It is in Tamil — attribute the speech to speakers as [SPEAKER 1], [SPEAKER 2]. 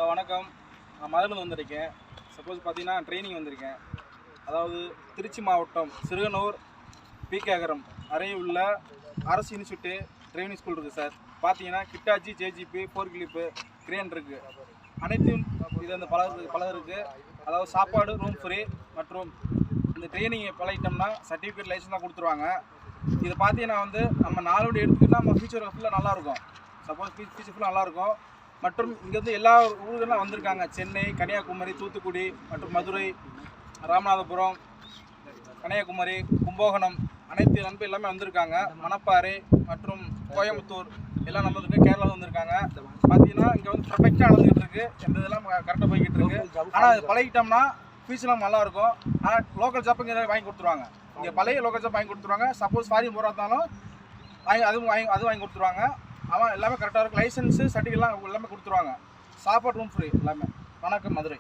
[SPEAKER 1] வணக்கம். நான் மதுரையில வந்திருக்கேன். சப்போஸ் பார்த்தீங்கன்னா ட்ரைனிங் வந்திருக்கேன். அதாவது திருச்சி மாவட்டம் சிறுகனூர் பிகேகரம் அருகே உள்ள அரசு இன்ஸ்டியூட்டு ட்ரைனிங் ஸ்கூல் இருக்குது சார். பார்த்தீங்கன்னா கிட்டாச்சி, ஜேஜிபி, ஃபோர் கிளிப்பு, கிரேன் இருக்குது. அனைத்தும் இது அந்த பல இருக்குது. அதாவது சாப்பாடு, ரூம் ஃப்ரீ மற்றும் இந்த ட்ரைனிங்கை பழகிட்டோம்னா சர்டிஃபிகேட், லைசன்ஸ்லாம் கொடுத்துருவாங்க. இது பார்த்தீங்கன்னா நம்ம நாளோடு எடுத்துக்கிட்டால் நம்ம ஃபியூச்சர் ஃபுல்லாக நல்லாயிருக்கும். சப்போஸ் ஃபியூச்சர் ஃபுல்லாக நல்லாயிருக்கும். மற்றும் இங்கேருந்து எல்லா ஊர்களெலாம் வந்திருக்காங்க. சென்னை, கன்னியாகுமரி, தூத்துக்குடி மற்றும் மதுரை, ராமநாதபுரம், கன்னியாகுமரி, கும்பகோணம் அனைத்து நண்பர்கள் எல்லாமே வந்திருக்காங்க. மணப்பாறை மற்றும் கோயம்புத்தூர் எல்லாம் நம்ம கேரளாவில் வந்திருக்காங்க. பார்த்தீங்கன்னா இங்கே பர்ஃபெக்டாக நடந்துகிட்டு இருக்குது. எந்த இதெல்லாம் கரெக்டாக போய்கிட்டு இருக்குது. ஆனால் அது பழகிட்டோம்னா ஃபீஸ்லாம் நல்லாயிருக்கும். ஆனால் லோக்கல் ஜாப்புங்க எதாவது வாங்கி கொடுத்துருவாங்க. இங்கே பழைய லோக்கல் ஜாப் வாங்கி கொடுத்துருவாங்க. சப்போஸ் ஃபாரின் போகிறதாலும் அதுவும் வாங்கி கொடுத்துருவாங்க. அவன் எல்லாமே கரெக்டாக இருக்கும். லைசன்ஸு, சர்டிஃபிகேட்லாம் எல்லாமே கொடுத்துருவாங்க. சாப்பாடு, ரூம் ஃப்ரீ எல்லாமே. வணக்கம், மதுரை.